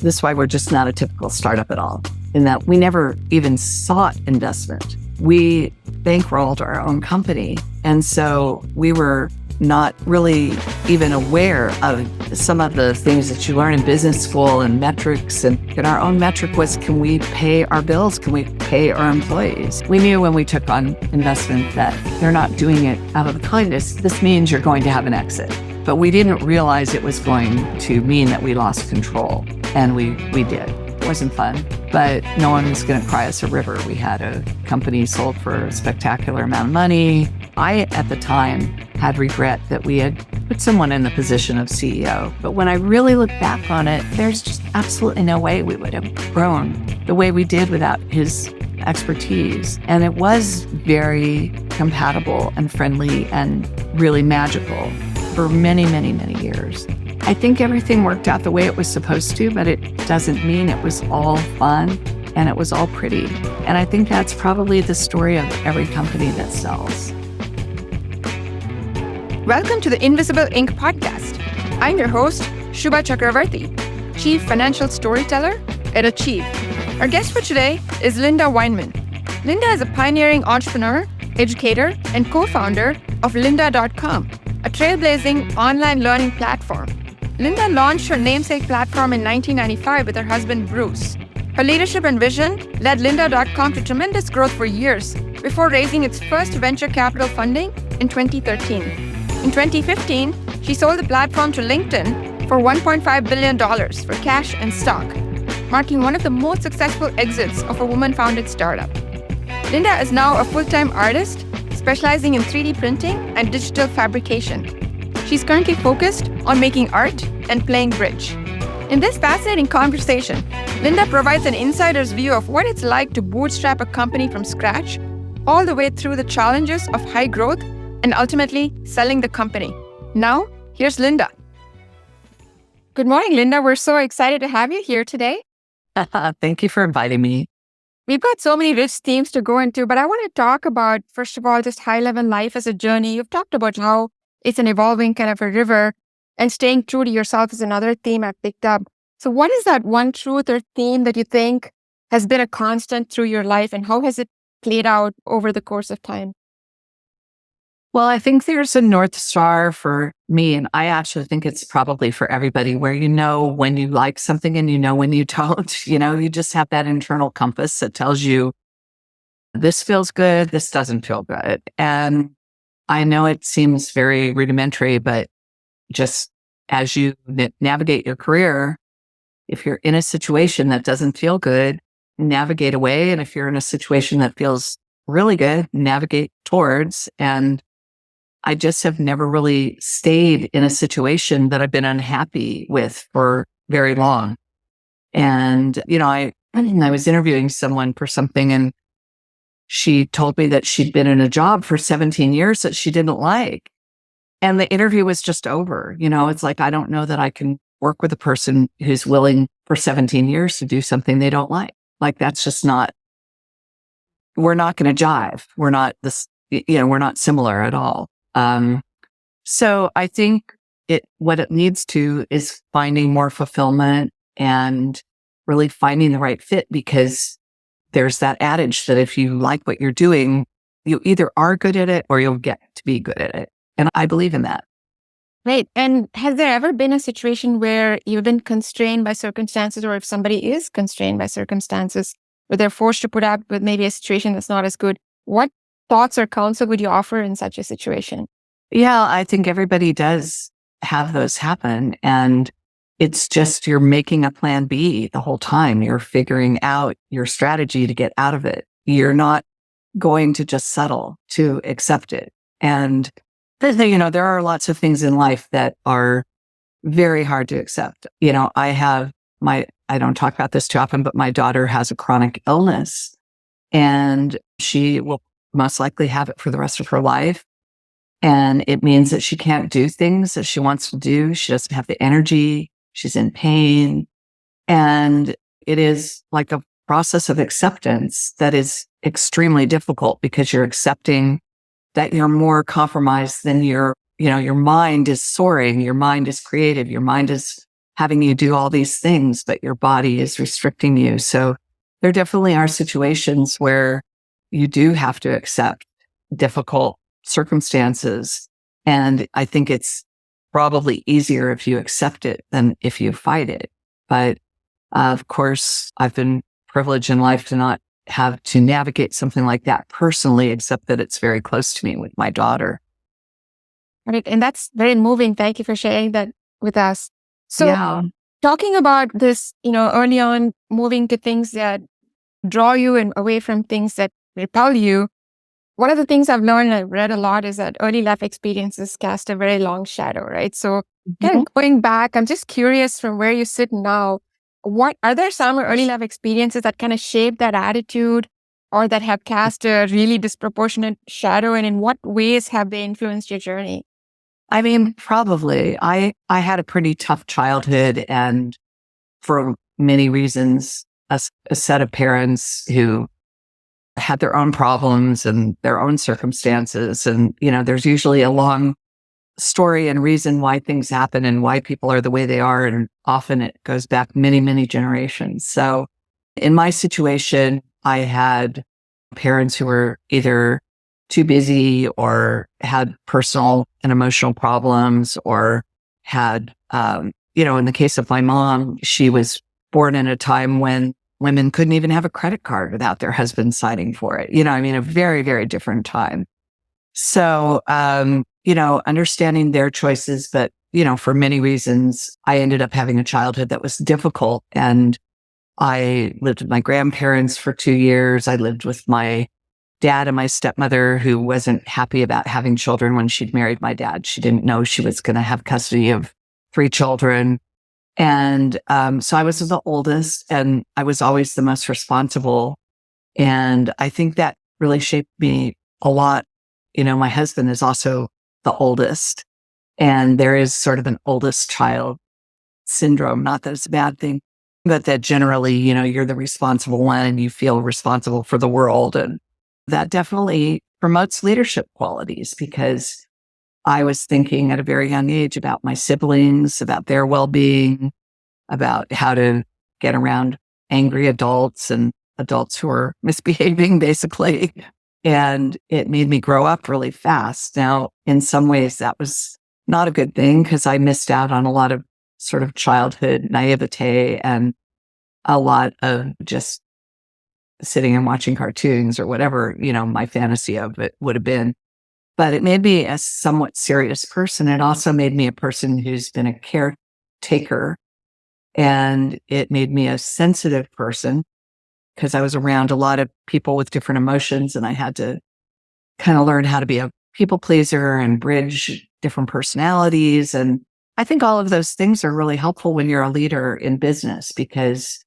This is why we're just not a typical startup at all, in that we never even sought investment. We bankrolled our own company. And so we were not really even aware of some of the things that you learn in business school and metrics. And our own metric was, can we pay our bills? Can we pay our employees? We knew when we took on investment that they're not doing it out of kindness. This means you're going to have an exit. But we didn't realize it was going to mean that we lost control. And we did. It wasn't fun, but no one was going to cry us a river. We had a company sold for a spectacular amount of money. I, at the time, had regret that we had put someone in the position of CEO. But when I really look back on it, there's just absolutely no way we would have grown the way we did without his expertise. And it was very compatible and friendly and really magical for many, many, many years. I think everything worked out the way it was supposed to, but it doesn't mean it was all fun and it was all pretty. And I think that's probably the story of every company that sells. Welcome to the Invisible Ink podcast. I'm your host, Shubha Chakravarti, Chief Financial Storyteller at Achieve. Our guest for today is Lynda Weinman. Lynda is a pioneering entrepreneur, educator, and co-founder of Lynda.com, a trailblazing online learning platform. Lynda launched her namesake platform in 1995 with her husband, Bruce. Her leadership and vision led Lynda.com to tremendous growth for years before raising its first venture capital funding in 2013. In 2015, she sold the platform to LinkedIn for $1.5 billion for cash and stock, marking one of the most successful exits of a woman-founded startup. Lynda is now a full-time artist specializing in 3D printing and digital fabrication. She's currently focused on making art and playing bridge. In this fascinating conversation, Lynda provides an insider's view of what it's like to bootstrap a company from scratch, all the way through the challenges of high growth and ultimately selling the company. Now, here's Lynda. Good morning, Lynda. We're so excited to have you here today. Thank you for inviting me. We've got so many rich themes to go into, but I want to talk about, first of all, just high-level life as a journey. You've talked about how it's an evolving kind of a river, and staying true to yourself is another theme I've picked up. So what is that one truth or theme that you think has been a constant through your life, and how has it played out over the course of time? Well, I think there's a North Star for me, and I actually think it's probably for everybody, where you know when you like something and you know when you don't. You just have that internal compass that tells you this feels good, this doesn't feel good. And I know it seems very rudimentary, but just as you navigate your career, if you're in a situation that doesn't feel good, navigate away. And if you're in a situation that feels really good, navigate towards. And I just have never really stayed in a situation that I've been unhappy with for very long. And, I was interviewing someone for something, and she told me that she'd been in a job for 17 years that she didn't like. And the interview was just over. It's like, I don't know that I can work with a person who's willing for 17 years to do something they don't like. Like, that's just we're not going to jive. We're not we're not similar at all. So I think what it needs to is finding more fulfillment and really finding the right fit, because there's that adage that if you like what you're doing, you either are good at it or you'll get to be good at it. And I believe in that. Right. And has there ever been a situation where you've been constrained by circumstances, or if somebody is constrained by circumstances, where they're forced to put up with maybe a situation that's not as good? What thoughts or counsel would you offer in such a situation? Yeah, I think everybody does have those happen. And it's just, you're making a plan B the whole time. You're figuring out your strategy to get out of it. You're not going to just settle to accept it. And there are lots of things in life that are very hard to accept. I don't talk about this too often, but my daughter has a chronic illness, and she will most likely have it for the rest of her life. And it means that she can't do things that she wants to do. She doesn't have the energy. She's in pain. And it is like a process of acceptance that is extremely difficult, because you're accepting that you're more compromised than your mind is soaring. Your mind is creative. Your mind is having you do all these things, but your body is restricting you. So there definitely are situations where you do have to accept difficult circumstances. And I think it's probably easier if you accept it than if you fight it. But of course, I've been privileged in life to not have to navigate something like that personally, except that it's very close to me with my daughter. Right. And that's very moving. Thank you for sharing that with us. So Yeah. talking about this, early on moving to things that draw you and away from things that repel you, one of the things I've learned, I've read a lot, is that early life experiences cast a very long shadow, right? So kind Mhm. of going back, I'm just curious from where you sit now, what are there some early life experiences that kind of shape that attitude or that have cast a really disproportionate shadow? And in what ways have they influenced your journey? I mean, probably. I had a pretty tough childhood, and for many reasons, a set of parents who had their own problems and their own circumstances. And, there's usually a long story and reason why things happen and why people are the way they are. And often it goes back many, many generations. So in my situation, I had parents who were either too busy or had personal and emotional problems or had, in the case of my mom, she was born in a time when women couldn't even have a credit card without their husband signing for it. A very, very different time. So, understanding their choices, but, for many reasons, I ended up having a childhood that was difficult. And I lived with my grandparents for 2 years. I lived with my dad and my stepmother, who wasn't happy about having children when she'd married my dad. She didn't know she was going to have custody of 3 children. And so I was the oldest, and I was always the most responsible. And I think that really shaped me a lot. My husband is also the oldest, and there is sort of an oldest child syndrome. Not that it's a bad thing, but that generally, you're the responsible one and you feel responsible for the world. And that definitely promotes leadership qualities, because I was thinking at a very young age about my siblings, about their well-being, about how to get around angry adults and adults who are misbehaving, basically. And it made me grow up really fast. Now, in some ways, that was not a good thing, because I missed out on a lot of sort of childhood naivete and a lot of just sitting and watching cartoons or whatever, my fantasy of it would have been. But it made me a somewhat serious person. It also made me a person who's been a caretaker, and it made me a sensitive person, because I was around a lot of people with different emotions, and I had to kind of learn how to be a people pleaser and bridge different personalities. And I think all of those things are really helpful when you're a leader in business, because,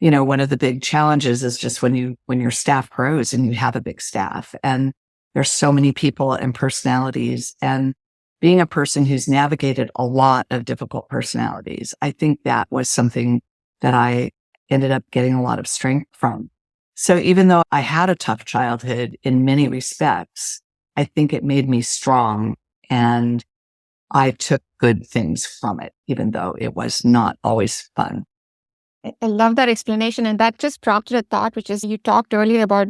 one of the big challenges is just when your staff grows and you have a big staff and there's so many people and personalities, and being a person who's navigated a lot of difficult personalities, I think that was something that I ended up getting a lot of strength from. So even though I had a tough childhood in many respects, I think it made me strong, and I took good things from it, even though it was not always fun. I love that explanation. And that just prompted a thought, which is you talked earlier about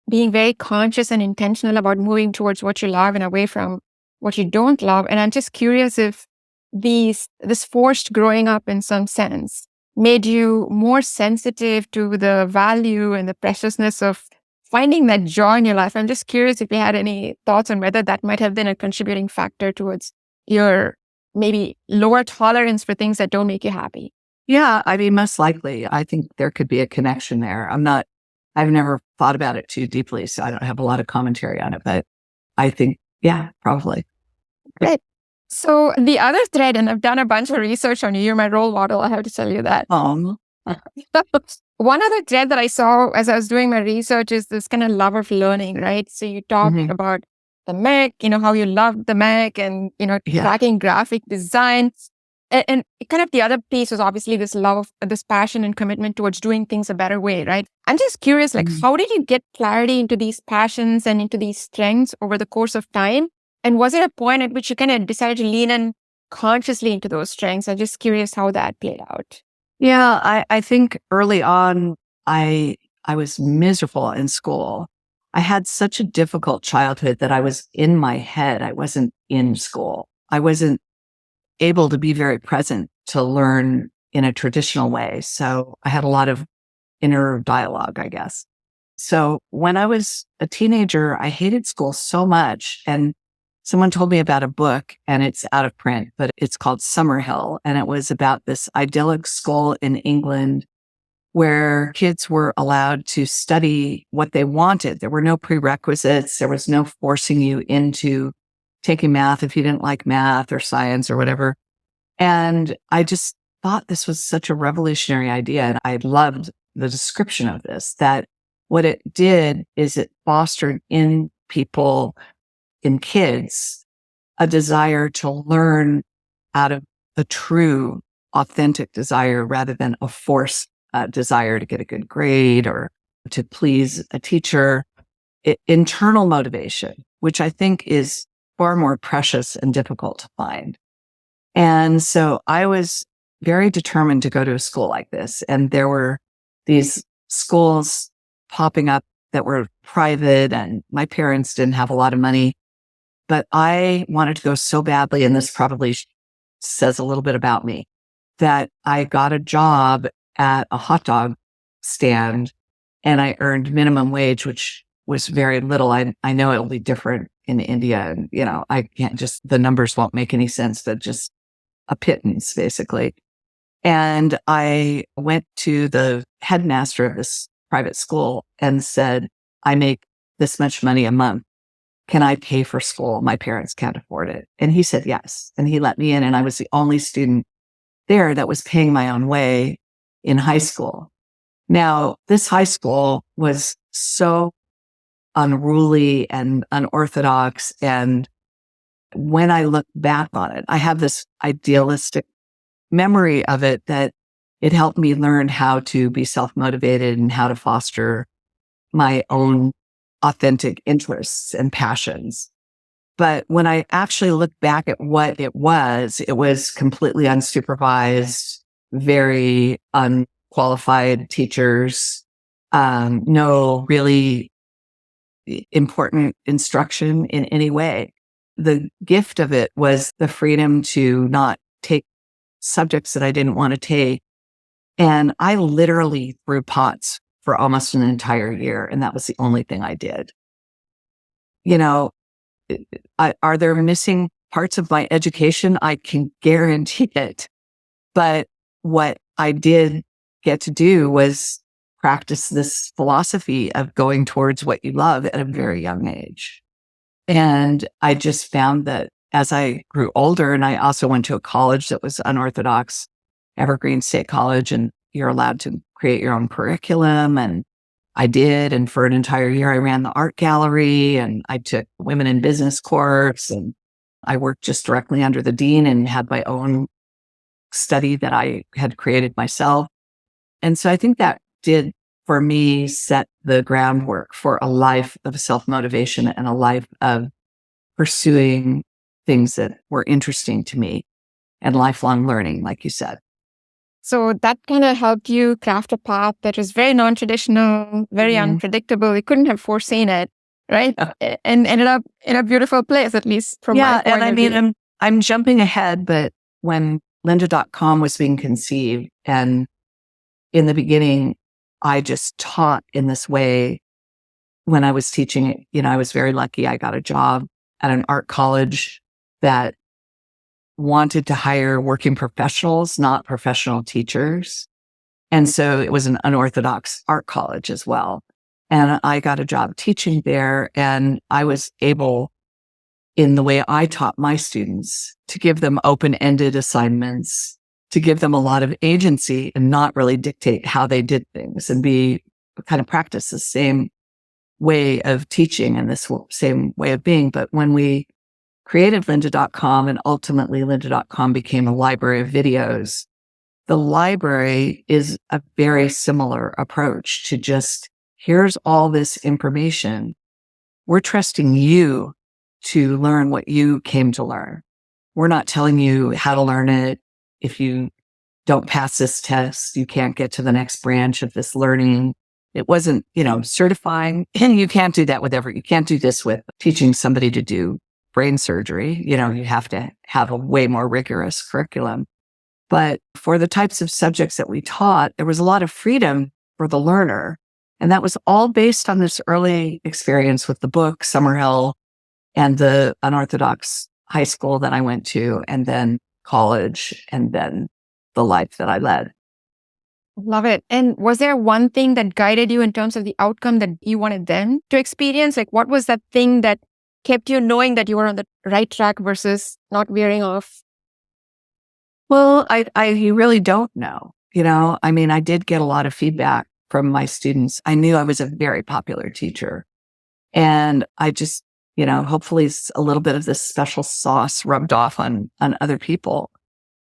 being very conscious and intentional about moving towards what you love and away from what you don't love. And I'm just curious if this forced growing up in some sense made you more sensitive to the value and the preciousness of finding that joy in your life. I'm just curious if you had any thoughts on whether that might have been a contributing factor towards your maybe lower tolerance for things that don't make you happy. Yeah, I mean, most likely, I think there could be a connection there. I've never thought about it too deeply, so I don't have a lot of commentary on it, but I think, yeah, probably. Great. So the other thread, and I've done a bunch of research on you, you're my role model, I have to tell you that. Um, One other thread that I saw as I was doing my research is this kind of love of learning, right? So you talked mhm, about the Mac, how you loved the Mac and, yeah. tracking graphic design. And kind of the other piece was obviously this love, this passion and commitment towards doing things a better way, right? I'm just curious, like, Mhm. how did you get clarity into these passions and into these strengths over the course of time? And was there a point at which you kind of decided to lean in consciously into those strengths. I'm just curious how that played out. Yeah, I think early on, I was miserable in school. I had such a difficult childhood that I was in my head. I wasn't in school. I wasn't able to be very present to learn in a traditional way. So I had a lot of inner dialogue, I guess. So when I was a teenager, I hated school so much. And someone told me about a book, and it's out of print, but it's called Summerhill. And it was about this idyllic school in England where kids were allowed to study what they wanted. There were no prerequisites. There was no forcing you into taking math if you didn't like math or science or whatever. And I just thought this was such a revolutionary idea. And I loved the description of this, that what it did is it fostered in people, in kids, a desire to learn out of a true, authentic desire rather than a forced desire to get a good grade or to please a teacher. Internal motivation, which I think is far more precious and difficult to find. And so I was very determined to go to a school like this. And there were these schools popping up that were private, and my parents didn't have a lot of money, but I wanted to go so badly. And this probably says a little bit about me, that I got a job at a hot dog stand and I earned minimum wage, which was very little. I know it'll be different in India. And, I can't the numbers won't make any sense, but just a pittance, basically. And I went to the headmaster of this private school and said, I make this much money a month. Can I pay for school? My parents can't afford it. And he said yes. And he let me in. And I was the only student there that was paying my own way in high school. Now, this high school was so unruly and unorthodox. And when I look back on it, I have this idealistic memory of it, that it helped me learn how to be self-motivated and how to foster my own authentic interests and passions. But when I actually look back at what it was completely unsupervised, very unqualified teachers, no really important instruction in any way. The gift of it was the freedom to not take subjects that I didn't want to take. And I literally threw pots for almost an entire year. And that was the only thing I did. Are there missing parts of my education? I can guarantee it. But what I did get to do was practice this philosophy of going towards what you love at a very young age. And I just found that as I grew older, and I also went to a college that was unorthodox, Evergreen State College, and you're allowed to create your own curriculum. And I did. And for an entire year, I ran the art gallery, and I took women in business course, and I worked just directly under the dean and had my own study that I had created myself. And so I think that did, for me, set the groundwork for a life of self-motivation and a life of pursuing things that were interesting to me and lifelong learning, like you said. So that kind of helped you craft a path that was very non-traditional, very unpredictable. You couldn't have foreseen it, right? And ended up in a beautiful place, at least from my point of view. I'm jumping ahead, but when Lynda.com was being conceived, and in the beginning, I just taught in this way. When I was teaching it, I was very lucky. I got a job at an art college that wanted to hire working professionals, not professional teachers. And so it was an unorthodox art college as well. And I got a job teaching there, and I was able, in the way I taught my students, to give them open-ended assignments, to give them a lot of agency and not really dictate how they did things, and kind of practice the same way of teaching and this same way of being. But when we created Lynda.com, and ultimately Lynda.com became a library of videos, the library is a very similar approach to just, here's all this information. We're trusting you to learn what you came to learn. we're not telling you how to learn it. If you don't pass this test, you can't get to the next branch of this learning. It wasn't, certifying. And you can't do that you can't do this with teaching somebody to do brain surgery. You have to have a way more rigorous curriculum. But for the types of subjects that we taught, there was a lot of freedom for the learner. And that was all based on this early experience with the book, Summerhill, and the unorthodox high school that I went to, and then college, and then the life that I led. Love it. And was there one thing that guided you in terms of the outcome that you wanted them to experience? Like, what was that thing that kept you knowing that you were on the right track versus not veering off? Well, you really don't know. I did get a lot of feedback from my students. I knew I was a very popular teacher. And I just, hopefully a little bit of this special sauce rubbed off on other people.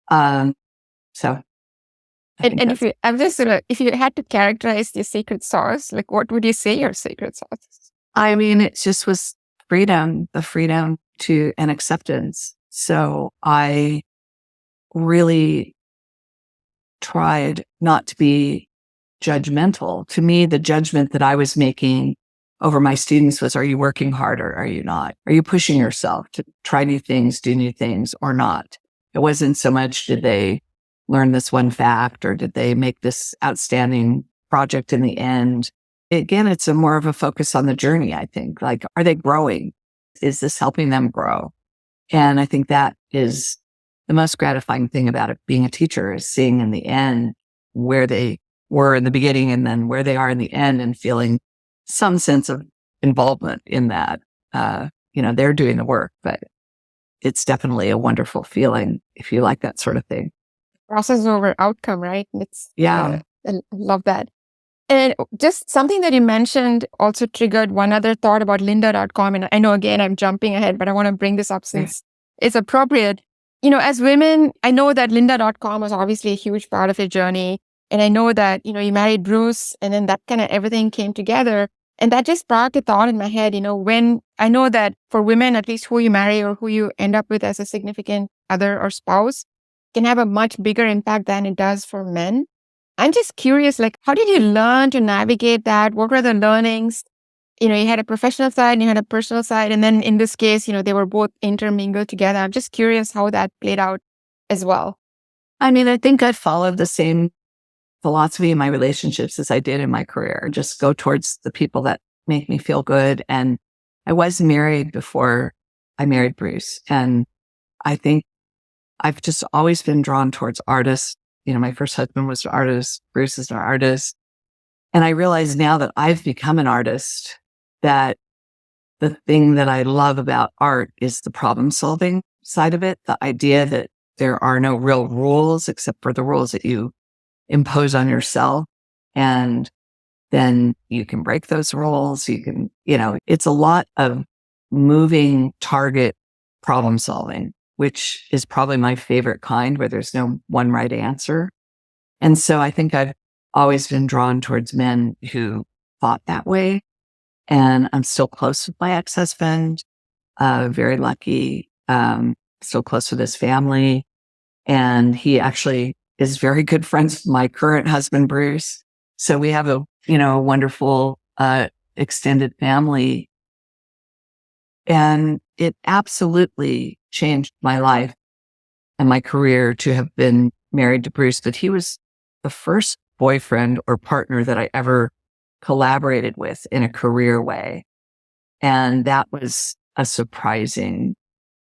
So. And if you had to characterize your secret sauce, like what would you say your secret sauce is? It just was freedom, the freedom to and acceptance. So I really tried not to be judgmental. To me, the judgment that I was making over my students was, are you working harder? Are you not? Are you pushing yourself to try new things, do new things, or not? It wasn't so much did they learn this one fact or did they make this outstanding project in the end. Again, it's more of a focus on the journey, I think. Like, are they growing? Is this helping them grow? And I think that is the most gratifying thing about it, being a teacher, is seeing in the end where they were in the beginning and then where they are in the end, and feeling some sense of involvement in that. They're doing the work, but it's definitely a wonderful feeling if you like that sort of thing. Process over outcome, right? Yeah. I love that. And just something that you mentioned also triggered one other thought about Lynda.com. And I know, again, I'm jumping ahead, but I want to bring this up since it's appropriate. As women, I know that Lynda.com was obviously a huge part of your journey. And I know that, you married Bruce, and then that kind of everything came together. And that just sparked a thought in my head, when I know that for women, at least who you marry or who you end up with as a significant other or spouse, can have a much bigger impact than it does for men. I'm just curious, like, how did you learn to navigate that? What were the learnings? You had a professional side and you had a personal side. And then in this case, they were both intermingled together. I'm just curious how that played out as well. I think I followed the same philosophy in my relationships as I did in my career. Just go towards the people that make me feel good. And I was married before I married Bruce. And I think I've just always been drawn towards artists. My first husband was an artist. Bruce is an artist. And I realize now that I've become an artist, that the thing that I love about art is the problem solving side of it. The idea that there are no real rules except for the rules that you impose on yourself. And then you can break those rules. You can, it's a lot of moving target problem solving, which is probably my favorite kind, where there's no one right answer. And so I think I've always been drawn towards men who thought that way. And I'm still close with my ex-husband, very lucky, still close with his family. And he actually is very good friends with my current husband, Bruce. So we have a wonderful, extended family. And it absolutely changed my life and my career to have been married to Bruce. But he was the first boyfriend or partner that I ever collaborated with in a career way. And that was a surprising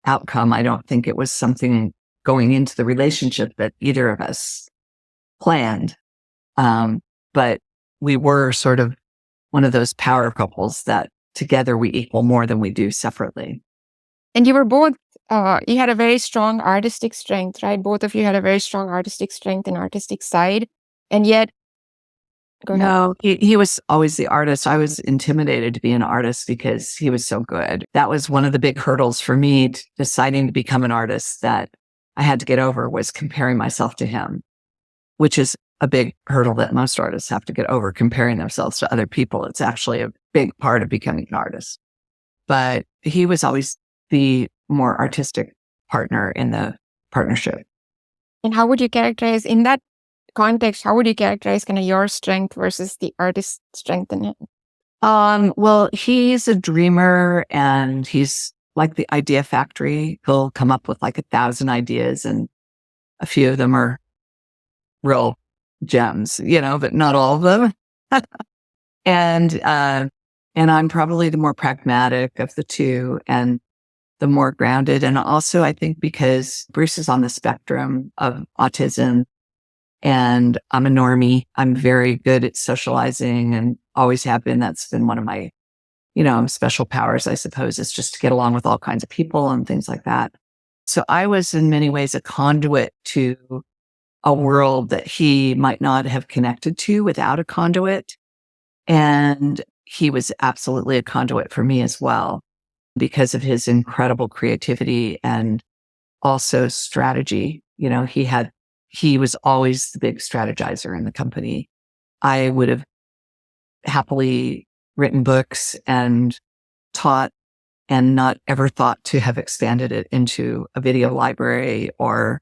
outcome. I don't think it was something going into the relationship that either of us planned. But we were sort of one of those power couples that together we equal more than we do separately. And you were both, you had a very strong artistic strength, right? Both of you had a very strong artistic strength and artistic side. And yet, no, he was always the artist. I was intimidated to be an artist because he was so good. That was one of the big hurdles for me deciding to become an artist that I had to get over, was comparing myself to him, which is a big hurdle that most artists have to get over, comparing themselves to other people. It's actually a big part of becoming an artist. But he was always the more artistic partner in the partnership. And how would you characterize, in that context, how would you characterize kind of your strength versus the artist's strength in it? Well, he's a dreamer and he's like the idea factory. He'll come up with like 1,000 ideas and a few of them are real gems, but not all of them. And I'm probably the more pragmatic of the two and the more grounded. And also I think because Bruce is on the spectrum of autism and I'm a normie, I'm very good at socializing and always have been. That's been one of my, special powers, I suppose, is just to get along with all kinds of people and things like that. So I was in many ways a conduit to a world that he might not have connected to without a conduit. And he was absolutely a conduit for me as well because of his incredible creativity and also strategy. He was always the big strategizer in the company. I would have happily written books and taught and not ever thought to have expanded it into a video library or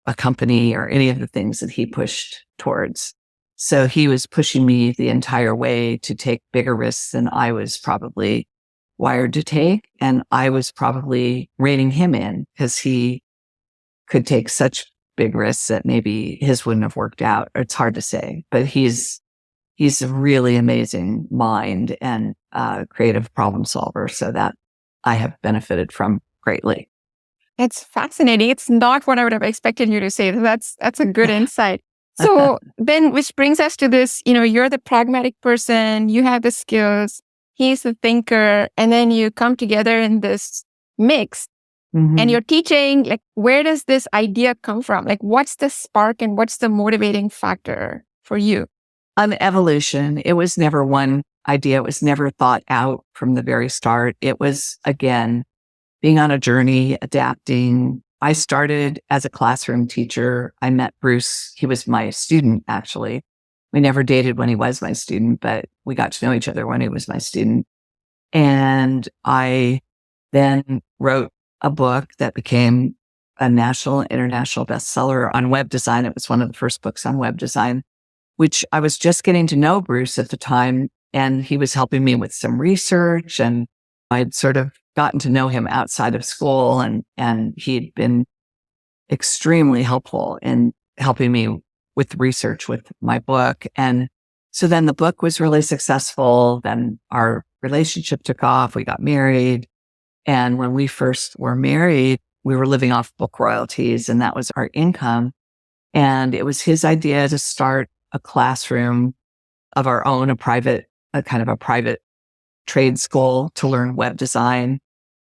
a company or any of the things that he pushed towards. So he was pushing me the entire way to take bigger risks than I was probably wired to take. And I was probably reining him in because he could take such big risks that maybe his wouldn't have worked out. It's hard to say, but he's a really amazing mind and creative problem solver. So that I have benefited from greatly. It's fascinating. It's not what I would have expected you to say. That's a good insight. So then, which brings us to this, you're the pragmatic person, you have the skills, he's the thinker, and then you come together in this mix and you're teaching, like, where does this idea come from? Like, what's the spark and what's the motivating factor for you? Evolution. It was never one idea. It was never thought out from the very start. It was, again, being on a journey, adapting. I started as a classroom teacher. I met Bruce. He was my student, actually. We never dated when he was my student, but we got to know each other when he was my student. And I then wrote a book that became a national, international bestseller on web design. It was one of the first books on web design, which I was just getting to know Bruce at the time. And he was helping me with some research and I'd sort of gotten to know him outside of school and he'd been extremely helpful in helping me with research with my book. And so then the book was really successful. Then our relationship took off. We got married. And when we first were married, we were living off book royalties and that was our income. And it was his idea to start a classroom of our own, a private trade school to learn web design.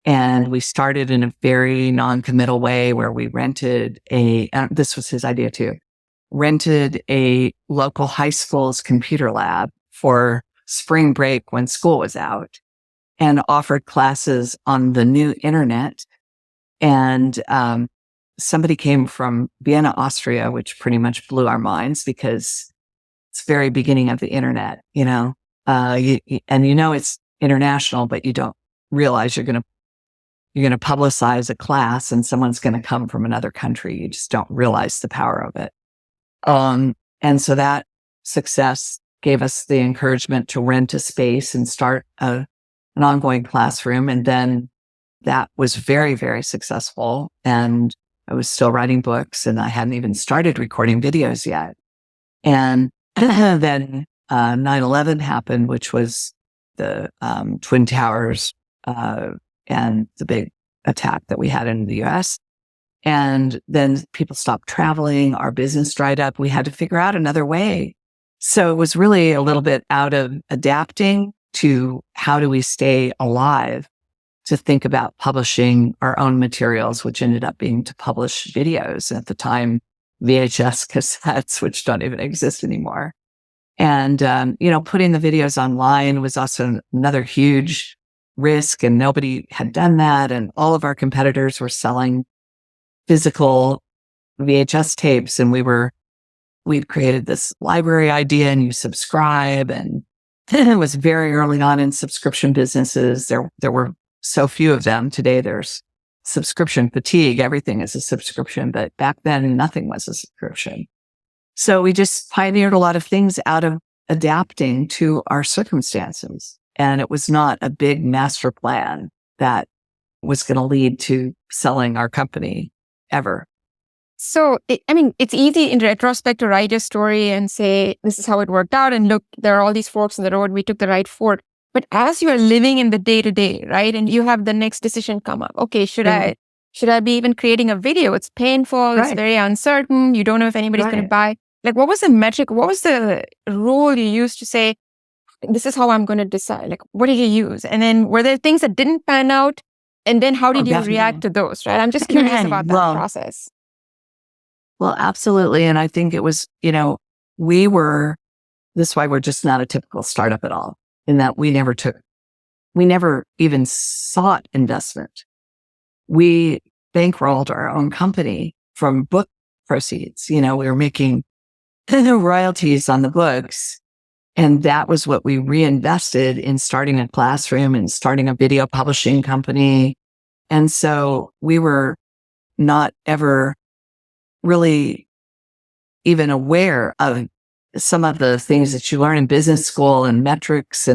And we started in a very non-committal way where we rented this was his idea too, rented a local high school's computer lab for spring break when school was out and offered classes on the new internet. And somebody came from Vienna, Austria, which pretty much blew our minds because it's the very beginning of the internet, it's international, but you don't realize you're going to publicize a class and someone's going to come from another country. You just don't realize the power of it. And so that success gave us the encouragement to rent a space and start an ongoing classroom. And then that was very, very successful. And I was still writing books and I hadn't even started recording videos yet. And then 9/11 happened, which was the Twin Towers and the big attack that we had in the US. And then people stopped traveling. Our business dried up. We had to figure out another way. So it was really a little bit out of adapting to how do we stay alive to think about publishing our own materials, which ended up being to publish videos at the time, VHS cassettes, which don't even exist anymore. And, putting the videos online was also another huge risk and nobody had done that. And all of our competitors were selling physical VHS tapes and we'd created this library idea and you subscribe. And it was very early on in subscription businesses. There were so few of them. Today, there's subscription fatigue. Everything is a subscription, but back then nothing was a subscription. So we just pioneered a lot of things out of adapting to our circumstances. And it was not a big master plan that was going to lead to selling our company ever. So, it's easy in retrospect to write your story and say, this is how it worked out. And look, there are all these forks in the road. We took the right fork. But as you are living in the day to day, right? And you have the next decision come up. Okay, should I be even creating a video? It's painful. It's very uncertain. You don't know if anybody's going to buy. Like, what was the metric? What was the rule you used to say, this is how I'm going to decide? Like, what did you use? And then were there things that didn't pan out? And then how did you react to those, right? I'm just curious about that process. Well, absolutely. And I think it was, this is why we're just not a typical startup at all, in that we never even sought investment. We bankrolled our own company from book proceeds. We were making royalties on the books. And that was what we reinvested in starting a classroom and starting a video publishing company. And so we were not ever really even aware of some of the things that you learn in business school and metrics.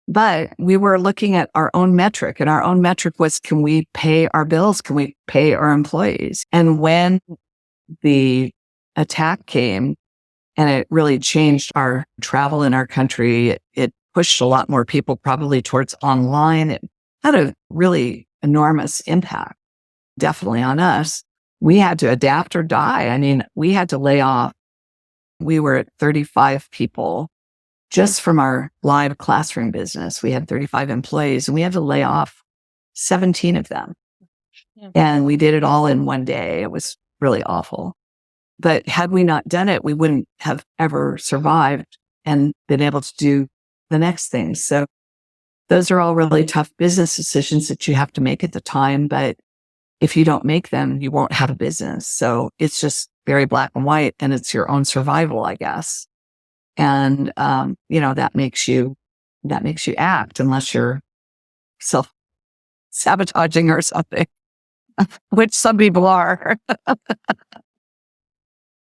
But we were looking at our own metric, and our own metric was, can we pay our bills? Can we pay our employees? And when the attack came, and it really changed our travel in our country, it pushed a lot more people probably towards online. It had a really enormous impact, definitely on us. We had to adapt or die. I mean, we had to lay off. We were at 35 people just from our live classroom business. We had 35 employees, and we had to lay off 17 of them. Yeah. And we did it all in one day. It was really awful. But had we not done it, we wouldn't have ever survived and been able to do the next thing. So those are all really tough business decisions that you have to make at the time. But if you don't make them, you won't have a business. So it's just very black and white, and it's your own survival, I guess. And, that makes you act, unless you're self-sabotaging or something, which some people are.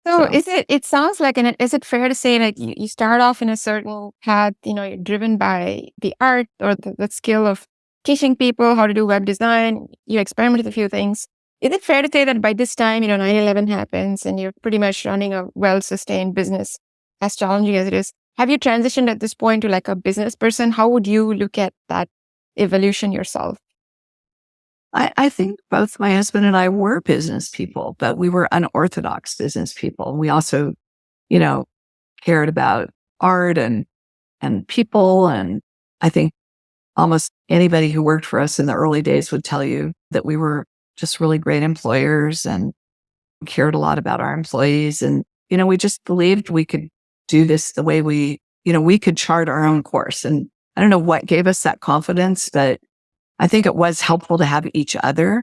So it sounds like, and is it fair to say that you start off in a certain path, you're driven by the art or the skill of teaching people how to do web design, you experiment with a few things. Is it fair to say that by this time, 9/11 happens and you're pretty much running a well-sustained business, as challenging as it is? Have you transitioned at this point to like a business person? How would you look at that evolution yourself? I think both my husband and I were business people, but we were unorthodox business people. We also, cared about art and people. And I think almost anybody who worked for us in the early days would tell you that we were just really great employers and cared a lot about our employees. And, we just believed we could do this the way we could chart our own course. And I don't know what gave us that confidence, but I think it was helpful to have each other.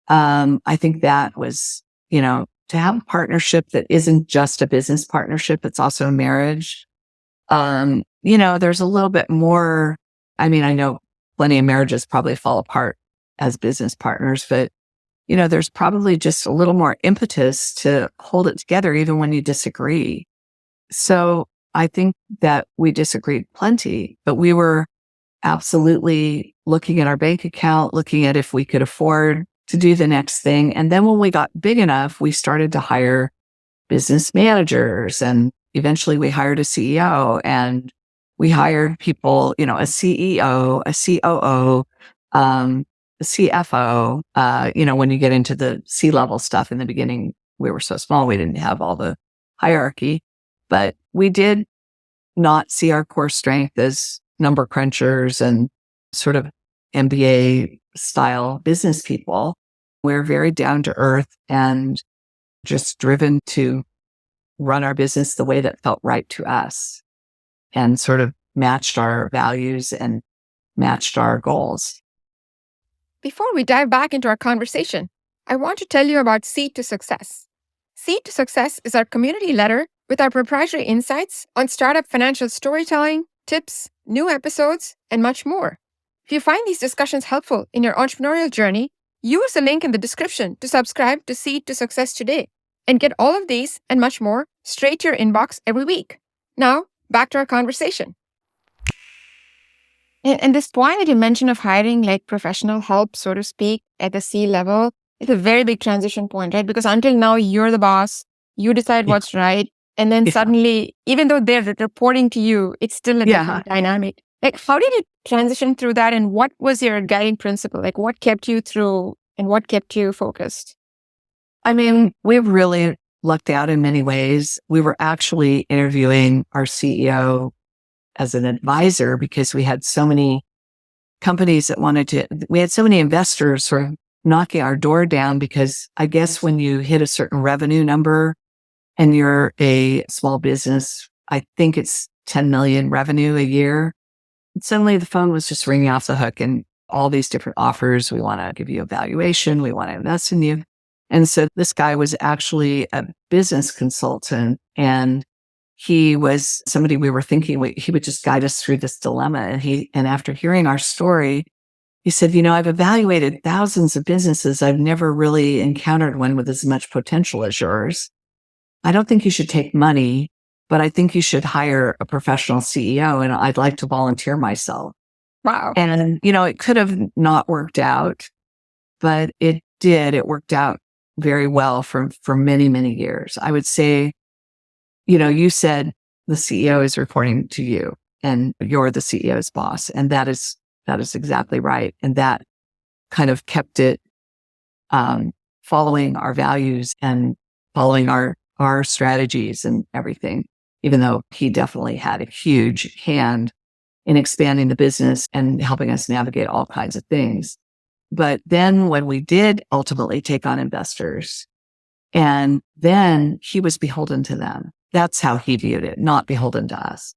I think that was, to have a partnership that isn't just a business partnership, it's also a marriage. There's a little bit more. I mean, I know plenty of marriages probably fall apart as business partners, but, there's probably just a little more impetus to hold it together even when you disagree. So I think that we disagreed plenty, but we were absolutely looking at our bank account, looking at if we could afford to do the next thing. And then when we got big enough, we started to hire business managers, and eventually we hired a CEO, and we hired people, a CEO, a COO, a CFO. When you get into the C-level stuff, in the beginning, we were so small, we didn't have all the hierarchy, but we did not see our core strength as number crunchers and sort of MBA style business people. We're very down to earth and just driven to run our business the way that felt right to us and sort of matched our values and matched our goals. Before we dive back into our conversation, I want to tell you about Seed to Success. Seed to Success is our community letter with our proprietary insights on startup financial storytelling, tips, new episodes, and much more. If you find these discussions helpful in your entrepreneurial journey, Use the link in the description to subscribe to Seed to Success today and get all of these and much more straight to your inbox every week. Now, back to our conversation. And this point that you mentioned of hiring like professional help, so to speak, at the C level, it's a very big transition point, right? Because until now, you're the boss, you decide Yeah. what's right. And then Yeah. suddenly, even though they're reporting to you, it's still a different dynamic. Like, how did you transition through that? And what was your guiding principle? Like, what kept you through and what kept you focused? I mean, we really lucked out in many ways. We were actually interviewing our CEO as an advisor because we had so many companies that we had so many investors sort of knocking our door down because I guess when you hit a certain revenue number and you're a small business, I think it's 10 million revenue a year. And suddenly the phone was just ringing off the hook and all these different offers. We want to give you a valuation. We want to invest in you. And so this guy was actually a business consultant and he was somebody we were thinking he would just guide us through this dilemma. And after hearing our story, he said, I've evaluated thousands of businesses. I've never really encountered one with as much potential as yours. I don't think you should take money, but I think you should hire a professional CEO and I'd like to volunteer myself. Wow. And, it could have not worked out, but it did. It worked out very well for many, many years. I would say, you said the CEO is reporting to you and you're the CEO's boss. And that is exactly right. And that kind of kept it, following our values and following our strategies and everything, even though he definitely had a huge hand in expanding the business and helping us navigate all kinds of things. But then when we did ultimately take on investors, and then he was beholden to them. That's how he viewed it, not beholden to us.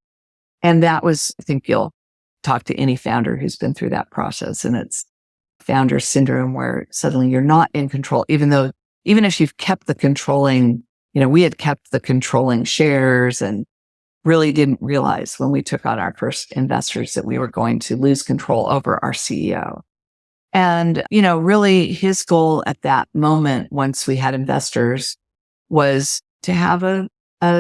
And that was, I think you'll talk to any founder who's been through that process. And it's founder syndrome where suddenly you're not in control, even if you've kept the controlling, we had kept the controlling shares and really didn't realize when we took on our first investors that we were going to lose control over our CEO. And, really his goal at that moment, once we had investors, was to have a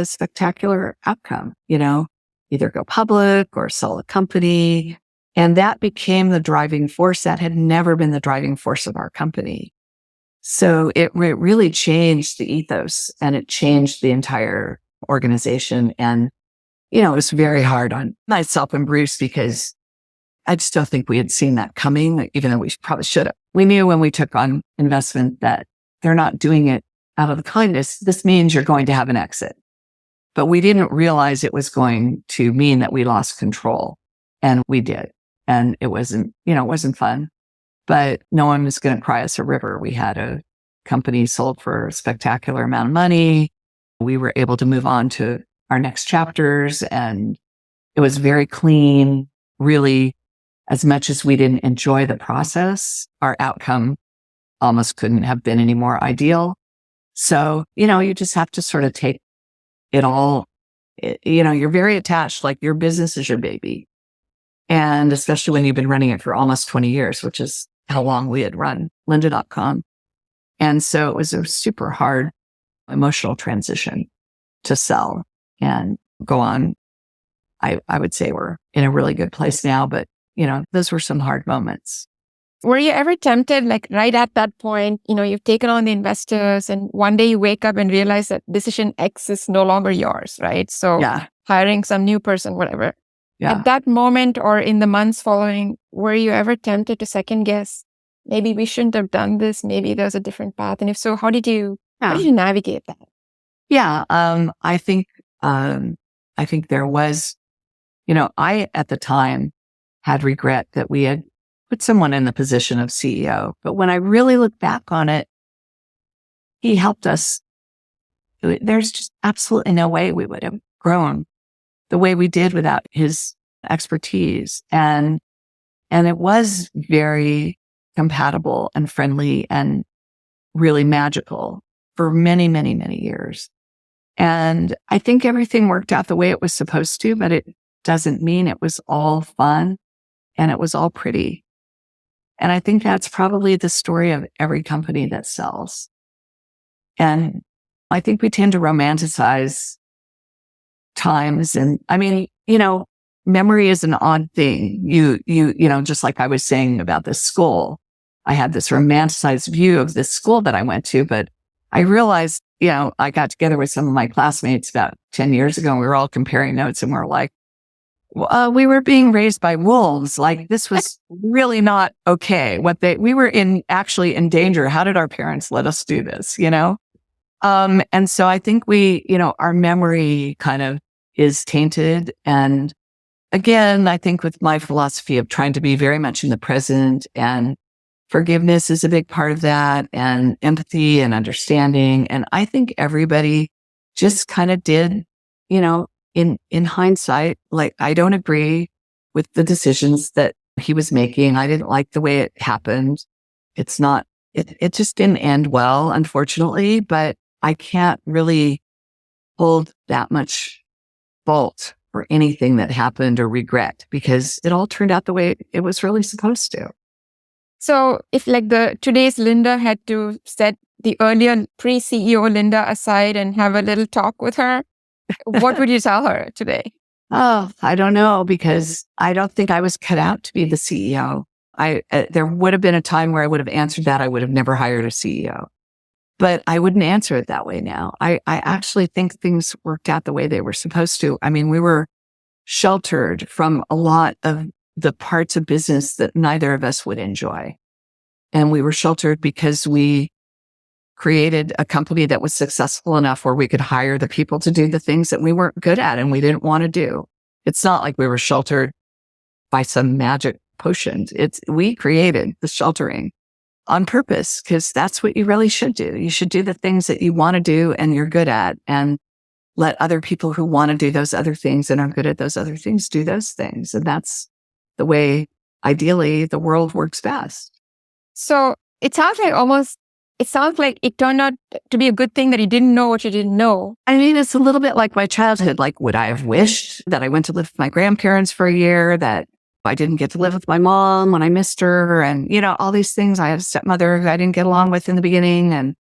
spectacular outcome, either go public or sell a company. And that became the driving force. That had never been the driving force of our company. So it really changed the ethos and it changed the entire organization. And, it was very hard on myself and Bruce because I just don't think we had seen that coming, even though we probably should have. We knew when we took on investment that they're not doing it out of the kindness. This means you're going to have an exit. But we didn't realize it was going to mean that we lost control. And we did. And it wasn't fun. But no one was going to cry us a river. We had a company sold for a spectacular amount of money. We were able to move on to our next chapters. And it was very clean, really. As much as we didn't enjoy the process, our outcome almost couldn't have been any more ideal. So, you just have to sort of take it all, you're very attached, like your business is your baby. And especially when you've been running it for almost 20 years, which is how long we had run Lynda.com. And so it was a super hard emotional transition to sell and go on. I would say we're in a really good place now, but those were some hard moments. Were you ever tempted, like right at that point, you've taken on the investors and one day you wake up and realize that decision X is no longer yours, right? So hiring some new person, whatever. Yeah. At that moment or in the months following, were you ever tempted to second guess? Maybe we shouldn't have done this. Maybe there's a different path. And if so, how did you navigate that? Yeah. I think there was, I at the time had regret that we had put someone in the position of CEO. But when I really look back on it, he helped us. There's just absolutely no way we would have grown the way we did without his expertise. And it was very compatible and friendly and really magical for many, many, many years. And I think everything worked out the way it was supposed to, but it doesn't mean it was all fun and it was all pretty. And I think that's probably the story of every company that sells. And I think we tend to romanticize times. And I mean, memory is an odd thing. Just like I was saying about this school, I had this romanticized view of this school that I went to, but I realized, I got together with some of my classmates about 10 years ago and we were all comparing notes and we're like, we were being raised by wolves. Like this was really not okay. We were actually in danger. How did our parents let us do this? And so I think our memory kind of is tainted. And again, I think with my philosophy of trying to be very much in the present, and forgiveness is a big part of that, and empathy and understanding. And I think everybody just kind of did, in hindsight, like I don't agree with the decisions that he was making. I didn't like the way it happened. It just didn't end well, unfortunately, but I can't really hold that much fault for anything that happened or regret because it all turned out the way it was really supposed to. So if like today's Lynda had to set the earlier pre-CEO Lynda aside and have a little talk with her, what would you tell her today? Oh, I don't know, because I don't think I was cut out to be the CEO. There would have been a time where I would have answered that. I would have never hired a CEO, but I wouldn't answer it that way now. I actually think things worked out the way they were supposed to. I mean, we were sheltered from a lot of the parts of business that neither of us would enjoy. And we were sheltered because we created a company that was successful enough where we could hire the people to do the things that we weren't good at and we didn't want to do. It's not like we were sheltered by some magic potion. We created the sheltering on purpose because that's what you really should do. You should do the things that you want to do and you're good at, and let other people who want to do those other things and are good at those other things do those things. And that's the way, ideally, the world works best. So it sounds like it turned out to be a good thing that you didn't know what you didn't know. I mean, it's a little bit like my childhood. Like, would I have wished that I went to live with my grandparents for a year, that I didn't get to live with my mom when I missed her, and, all these things. I had a stepmother who I didn't get along with in the beginning. And,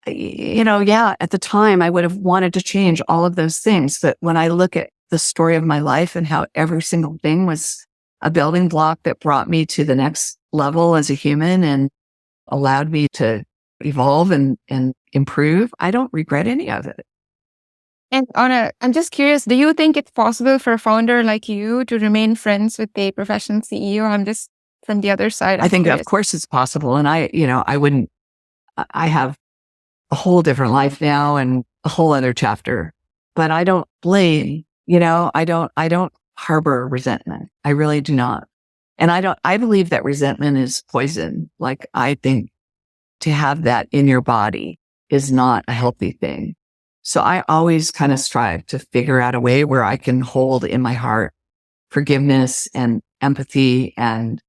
at the time I would have wanted to change all of those things. But when I look at the story of my life and how every single thing was a building block that brought me to the next level as a human and allowed me to evolve and improve, I don't regret any of it. And I'm just curious, do you think it's possible for a founder like you to remain friends with a professional CEO? I'm just from the other side. I think, of course, it's possible. And I have a whole different life now and a whole other chapter, but I don't blame, I don't harbor resentment. I really do not. And I believe that resentment is poison. Like, I think to have that in your body is not a healthy thing. So I always kind of strive to figure out a way where I can hold in my heart forgiveness and empathy and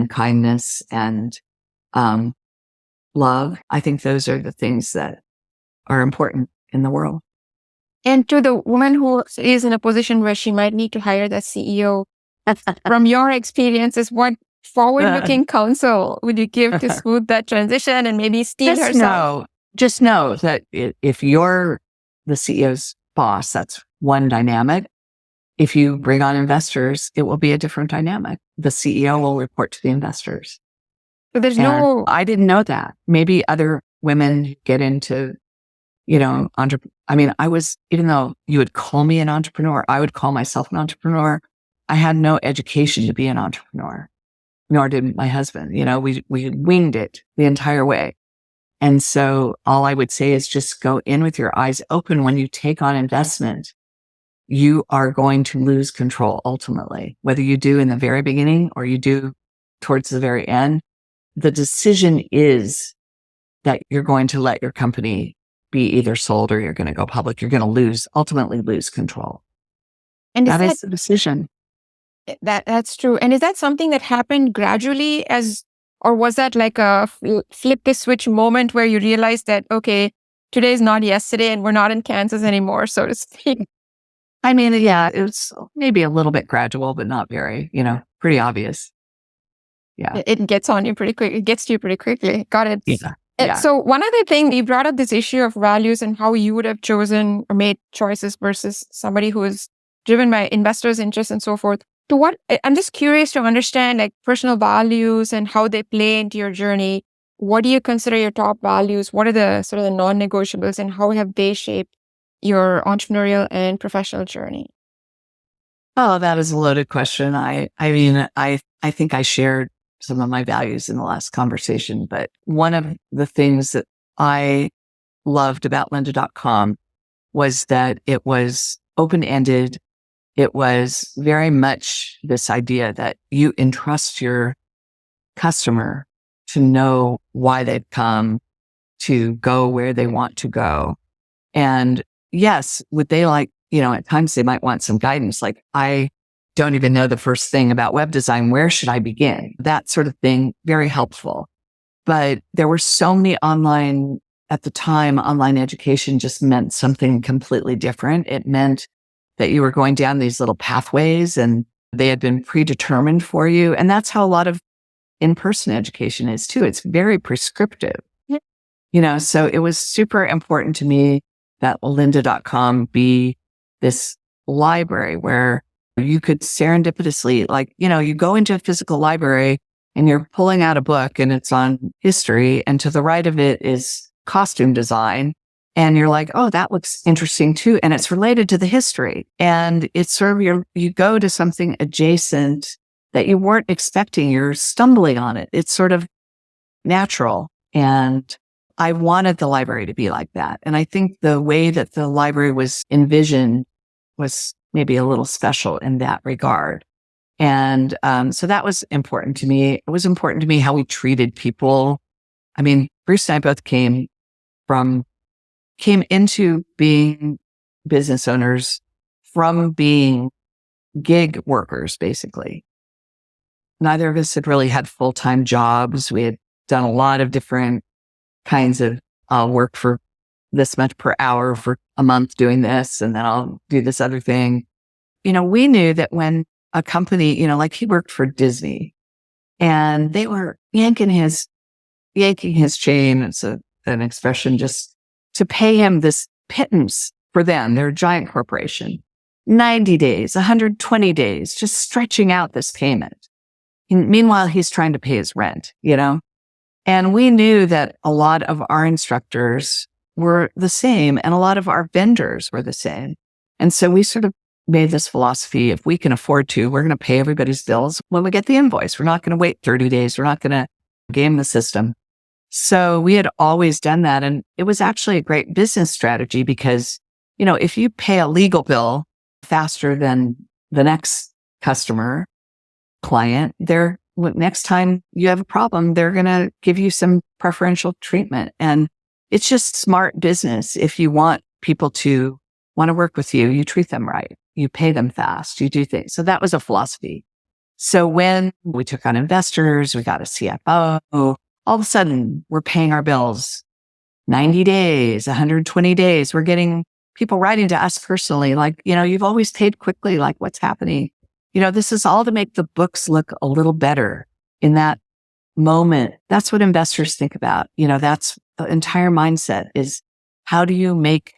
kindness and love. I think those are the things that are important in the world. And to the woman who is in a position where she might need to hire that CEO, from your experiences, what forward-looking counsel would you give to smooth that transition and maybe steal herself? Just know that if you're the CEO's boss, that's one dynamic. If you bring on investors, it will be a different dynamic. The CEO will report to the investors. But I didn't know that. Maybe other women get into, even though you would call me an entrepreneur, I would call myself an entrepreneur. I had no education to be an entrepreneur, nor did my husband. We winged it the entire way. And so all I would say is just go in with your eyes open. When you take on investment, you are going to lose control ultimately, whether you do in the very beginning or you do towards the very end. The decision is that you're going to let your company be either sold or you're going to go public. You're going to ultimately lose control. And that is the decision. That's true. And is that something that happened gradually or was that like a flip the switch moment where you realized that, okay, today is not yesterday and we're not in Kansas anymore, so to speak? I mean, yeah, it was maybe a little bit gradual, but not very, pretty obvious. Yeah. It gets on you pretty quick. It gets to you pretty quickly. Got it. Yeah. Yeah. So one other thing, you brought up this issue of values and how you would have chosen or made choices versus somebody who is driven by investors' interests and so forth. I'm just curious to understand like personal values and how they play into your journey. What do you consider your top values? What are the sort of the non-negotiables and how have they shaped your entrepreneurial and professional journey? Oh, that is a loaded question. I think I shared some of my values in the last conversation, but one of the things that I loved about Lynda.com was that it was open-ended. It was very much this idea that you entrust your customer to know why they've come, to go where they want to go. And yes, would they at times they might want some guidance. Like, I don't even know the first thing about web design. Where should I begin? That sort of thing, very helpful. But there were so many at the time, online education just meant something completely different. It meant that you were going down these little pathways and they had been predetermined for you. And that's how a lot of in-person education is too. It's very prescriptive, so it was super important to me that Lynda.com be this library where you could serendipitously, you go into a physical library and you're pulling out a book and it's on history. And to the right of it is costume design. And you're like, oh, that looks interesting too. And it's related to the history. And it's sort of you go to something adjacent that you weren't expecting. You're stumbling on it. It's sort of natural. And I wanted the library to be like that. And I think the way that the library was envisioned was maybe a little special in that regard. And so that was important to me. It was important to me how we treated people. I mean, Bruce and I both came into being business owners from being gig workers, basically. Neither of us had really had full-time jobs. We had done a lot of different kinds of work for this much per hour for a month doing this, and then I'll do this other thing. We knew that when a company, like he worked for Disney and they were yanking his chain. It's an expression, just to pay him this pittance for them. They're a giant corporation. 90 days, 120 days, just stretching out this payment. And meanwhile, he's trying to pay his rent, And we knew that a lot of our instructors were the same and a lot of our vendors were the same. And so we sort of made this philosophy, if we can afford to, we're going to pay everybody's bills when we get the invoice. We're not going to wait 30 days. We're not going to game the system. So we had always done that. And it was actually a great business strategy because, if you pay a legal bill faster than the next client, next time you have a problem, they're going to give you some preferential treatment. And it's just smart business. If you want people to want to work with you, you treat them right. You pay them fast. You do things. So that was a philosophy. So when we took on investors, we got a CFO, all of a sudden we're paying our bills 90 days, 120 days. We're getting people writing to us personally, like, you've always paid quickly, like what's happening? This is all to make the books look a little better in that moment. That's what investors think about. That's the entire mindset is, how do you make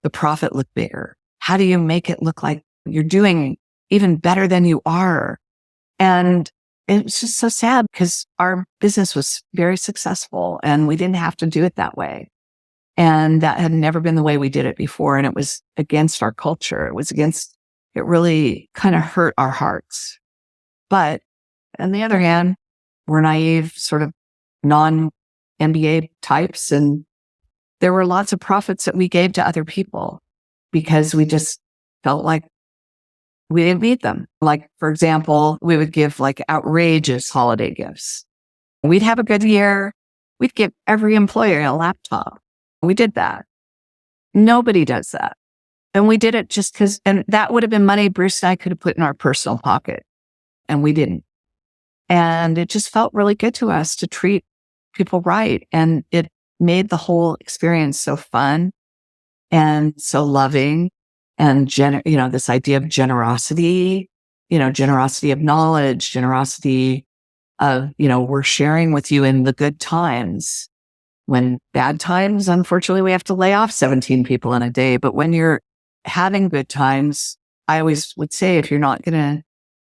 the profit look bigger? How do you make it look like you're doing even better than you are? And it's just so sad because our business was very successful and we didn't have to do it that way. And that had never been the way we did it before. And it was against our culture. It really kind of hurt our hearts. But on the other hand, we're naive, sort of non-MBA types. And there were lots of profits that we gave to other people because we just felt like we didn't need them. Like, for example, we would give like outrageous holiday gifts. We'd have a good year. We'd give every employer a laptop. We did that. Nobody does that. And we did it just because, and that would have been money Bruce and I could have put in our personal pocket. And we didn't. And it just felt really good to us to treat people right. And it made the whole experience so fun and so loving. And, this idea of generosity, generosity of knowledge, generosity of, we're sharing with you in the good times. When bad times, unfortunately, we have to lay off 17 people in a day. But when you're having good times, I always would say, if you're not going to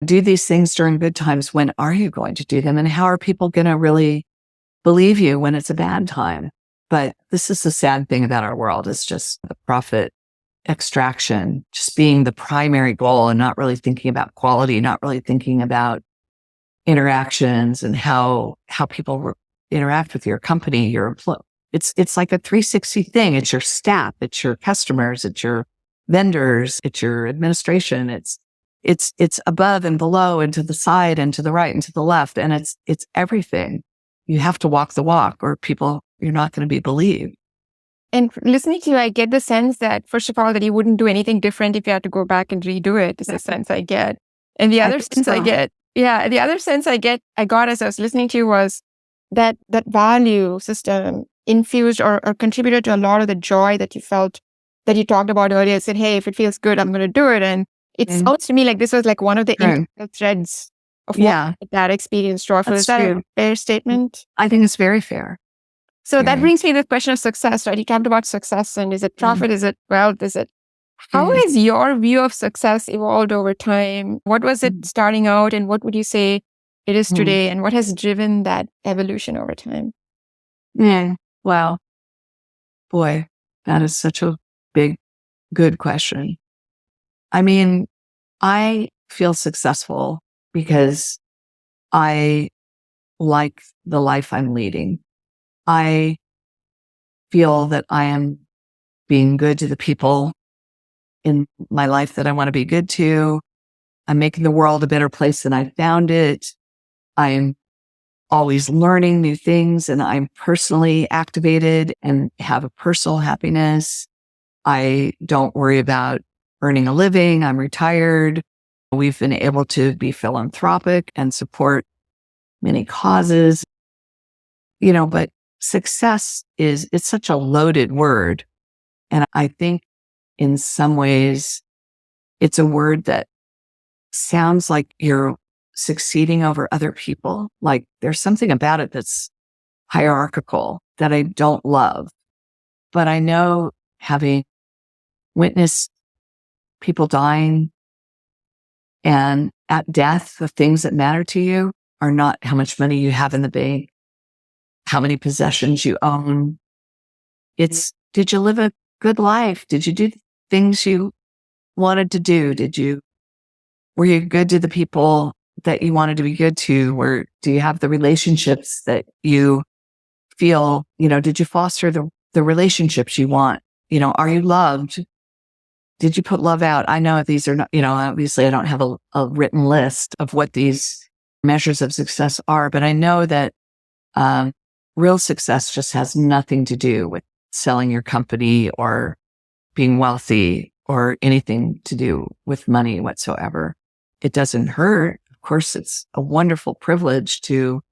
do these things during good times, when are you going to do them? And how are people going to really believe you when it's a bad time? But this is the sad thing about our world. It's just the profit extraction, just being the primary goal and not really thinking about quality, not really thinking about interactions and how people interact with your company, your employee. It's like a 360 thing. It's your staff, it's your customers, it's your vendors, it's your administration. It's above and below and to the side and to the right and to the left. And it's everything. You have to walk the walk or you're not going to be believed. And listening to you, I get the sense that, first of all, that you wouldn't do anything different if you had to go back and redo it. Is the sense I get. And the other sense I get, the other sense I got as I was listening to you was that value system infused or contributed to a lot of the joy that you felt, that you talked about earlier. Said, hey, if it feels good, I'm going to do it. And it sounds to me like this was like one of the integral threads of what that experience joyful. Is that a fair statement? I think it's very fair. So that brings me to the question of success, right? You talked about success, and is it profit? Is it wealth? How has your view of success evolved over time? What was it starting out, and what would you say it is today? And what has driven that evolution over time? Wow. Boy, that is such a big, good question. I mean, I feel successful because I like the life I'm leading. I feel that I am being good to the people in my life that I want to be good to. I'm making the world a better place than I found it. I'm always learning new things, and I'm personally activated and have a personal happiness. I don't worry about earning a living. I'm retired. We've been able to be philanthropic and support many causes, but success it's such a loaded word. And I think in some ways it's a word that sounds like you're succeeding over other people. Like there's something about it that's hierarchical that I don't love. But I know, having witnessed people dying, and at death, the things that matter to you are not how much money you have in the bank, how many possessions you own. It's, did you live a good life? Did you do things you wanted to do? Were you good to the people that you wanted to be good to? Do you have the relationships that you feel, did you foster the relationships you want? Are you loved? Did you put love out? I know these are not, obviously I don't have a written list of what these measures of success are, but I know that real success just has nothing to do with selling your company or being wealthy or anything to do with money whatsoever. It doesn't hurt. Of course, it's a wonderful privilege to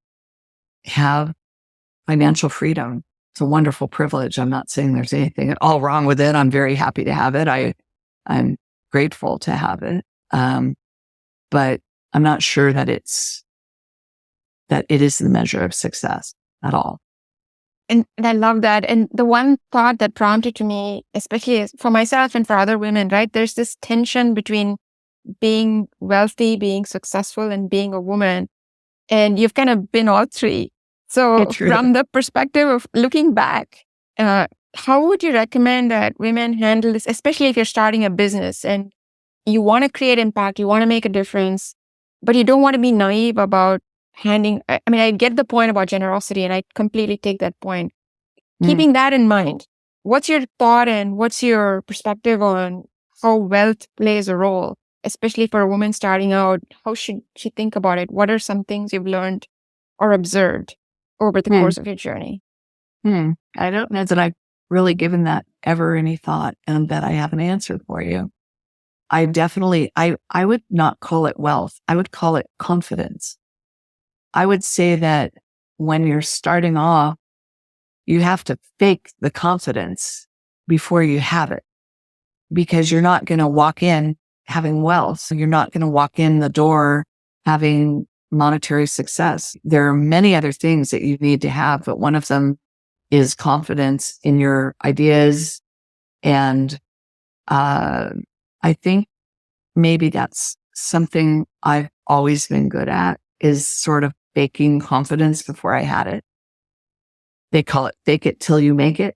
have financial freedom. It's a wonderful privilege. I'm not saying there's anything at all wrong with it. I'm very happy to have it. I'm grateful to have it. But I'm not sure that it is the measure of success at all. And I love that. And the one thought that prompted to me, especially for myself and for other women, right? There's this tension between being wealthy, being successful, and being a woman. And you've kind of been all three. So from the perspective of looking back, how would you recommend that women handle this, especially if you're starting a business and you want to create impact, you want to make a difference, but you don't want to be naive about I get the point about generosity, and I completely take that point. Keeping that in mind, what's your thought and what's your perspective on how wealth plays a role, especially for a woman starting out? How should she think about it? What are some things you've learned or observed over the course of your journey? I don't know that I've really given that ever any thought, and that I have an answer for you. I would not call it wealth. I would call it confidence. I would say that when you're starting off, you have to fake the confidence before you have it, because you're not going to walk in having wealth. So you're not going to walk in the door having monetary success. There are many other things that you need to have, but one of them is confidence in your ideas. And I think maybe that's something I've always been good at, is sort of faking confidence before I had it. They call it fake it till you make it,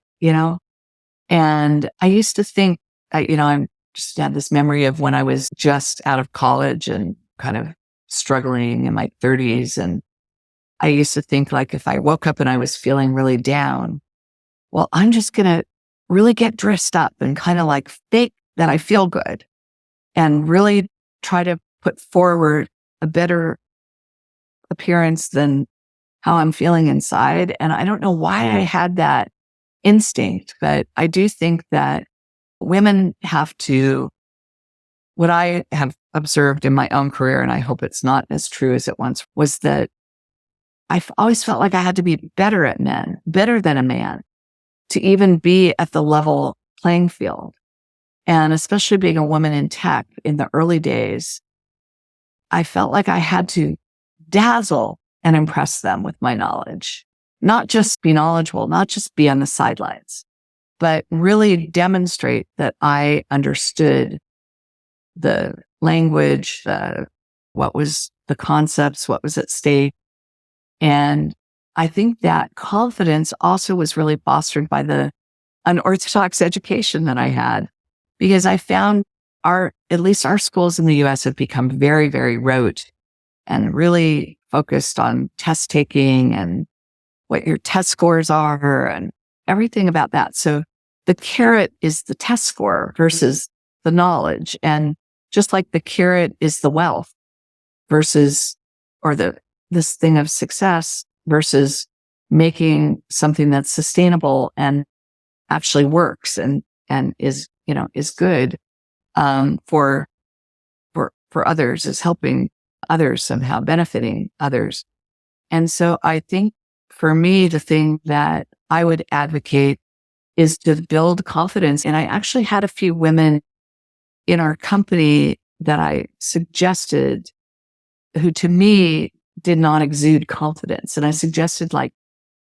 And I used to think, I'm just had this memory of when I was just out of college and kind of struggling in my 30s. And I used to think, like, if I woke up and I was feeling really down, well, I'm just going to really get dressed up and kind of like fake that I feel good and really try to put forward a better appearance than how I'm feeling inside. And I don't know why I had that instinct, but I do think that women have to, what I have observed in my own career, and I hope it's not as true as it once was, that I've always felt like I had to be better at men, better than a man, to even be at the level playing field. And especially being a woman in tech in the early days, I felt like I had to dazzle and impress them with my knowledge, not just be knowledgeable, not just be on the sidelines, but really demonstrate that I understood the language, what was the concepts, what was at stake. And I think that confidence also was really fostered by the unorthodox education that I had, because I found at least our schools in the US have become very, very rote and really focused on test taking and what your test scores are and everything about that. So the carrot is the test score versus the knowledge. And just like the carrot is the wealth versus, or this thing of success versus making something that's sustainable and actually works and is, is good, for others, is helping others somehow, benefiting others. And so I think for me, the thing that I would advocate is to build confidence. And I actually had a few women in our company that I suggested who to me did not exude confidence. And I suggested, like,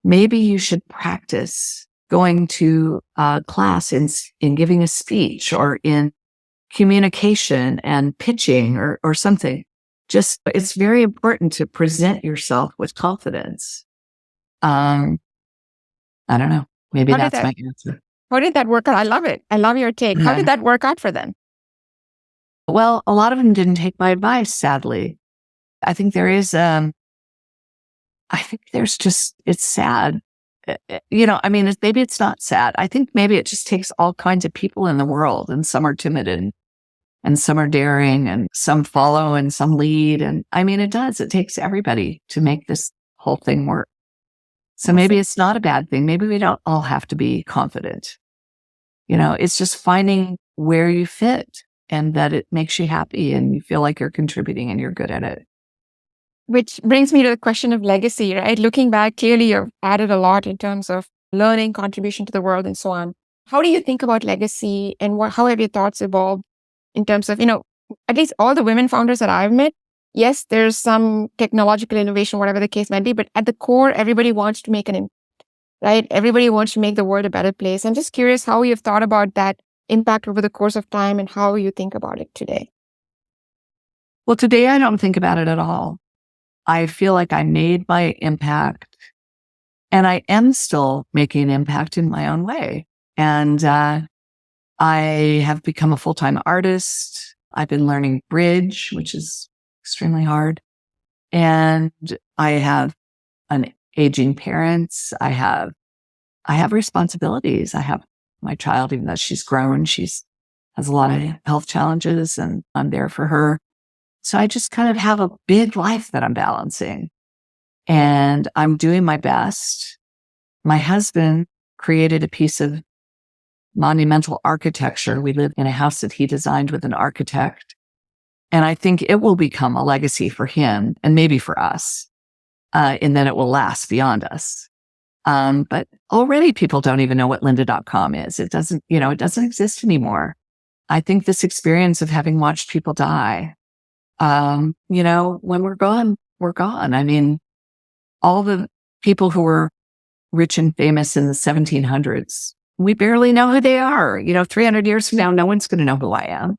maybe you should practice going to a class in giving a speech or in communication and pitching or something. Just, it's very important to present yourself with confidence. I don't know. Maybe that's my answer. How did that work out? I love it. I love your take. How did that work out for them? Well, a lot of them didn't take my advice, sadly. I think there's just, it's sad. Maybe it's not sad. I think maybe it just takes all kinds of people in the world, and some are timid and some are daring and some follow and some lead. And it does. It takes everybody to make this whole thing work. So maybe it's not a bad thing. Maybe we don't all have to be confident. It's just finding where you fit and that it makes you happy and you feel like you're contributing and you're good at it. Which brings me to the question of legacy, right? Looking back, clearly you've added a lot in terms of learning, contribution to the world, and so on. How do you think about legacy, and how have your thoughts evolved in terms of, at least all the women founders that I've met? Yes, there's some technological innovation, whatever the case might be, but at the core, everybody wants to make an impact, right? Everybody wants to make the world a better place. I'm just curious how you've thought about that impact over the course of time and how you think about it today. Well, today I don't think about it at all. I feel like I made my impact, and I am still making an impact in my own way. And I have become a full-time artist. I've been learning bridge, which is extremely hard. And I have an aging parents. I have responsibilities. I have my child, even though she's grown, has a lot of health challenges, and I'm there for her. So I just kind of have a big life that I'm balancing, and I'm doing my best. My husband created a piece of monumental architecture. We live in a house that he designed with an architect. And I think it will become a legacy for him and maybe for us, in that it will last beyond us. But already people don't even know what Lynda.com is. It doesn't exist anymore. I think this experience of having watched people die, when we're gone, were gone. I mean, all the people who were rich and famous in the 1700s, we barely know who they are. 300 years from now, no one's going to know who I am.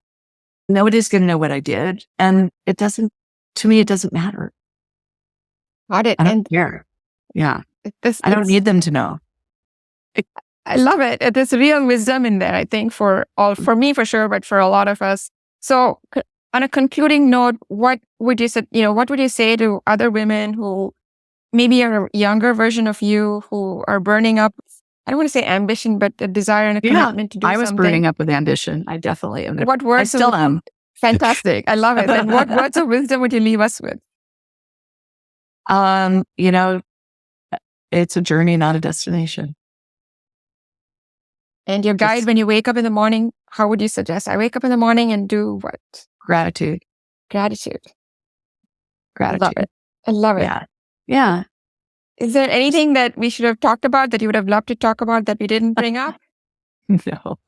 Nobody's going to know what I did. And to me, it doesn't matter. Got it. I don't care. Yeah. I don't need them to know. I love it. There's real wisdom in there, I think, for me for sure, but for a lot of us. So on a concluding note, what would you say to other women who maybe are a younger version of you who are burning up, I don't want to say ambition, but a desire and a commitment to do something? I was burning up with ambition. I definitely am. What words? I still am. Fantastic. I love it. And what words of wisdom would you leave us with? It's a journey, not a destination. And your guide when you wake up in the morning, how would you suggest? I wake up in the morning and do what? Gratitude. Gratitude. I love it. Yeah. Is there anything that we should have talked about that you would have loved to talk about that we didn't bring up? No.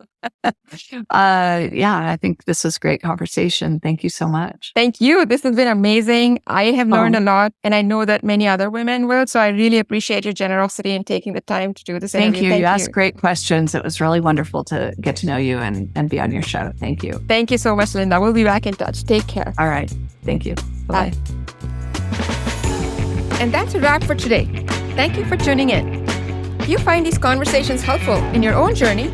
I think this was a great conversation. Thank you so much. Thank you. This has been amazing. I have learned a lot, and I know that many other women will. So I really appreciate your generosity in taking the time to do this interview. Thank you. You asked great questions. It was really wonderful to get to know you and be on your show. Thank you. Thank you so much, Lynda. We'll be back in touch. Take care. All right. Thank you. Bye. And that's a wrap for today. Thank you for tuning in. If you find these conversations helpful in your own journey,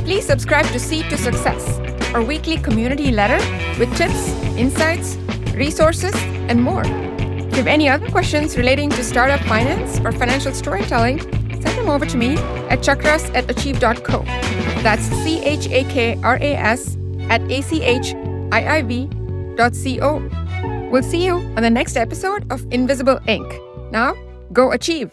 please subscribe to Seed to Success, our weekly community letter with tips, insights, resources, and more. If you have any other questions relating to startup finance or financial storytelling, send them over to me at chakras@achieve.co. That's chakras@achiiv.co. We'll see you on the next episode of Invisible Ink. Now, go achieve.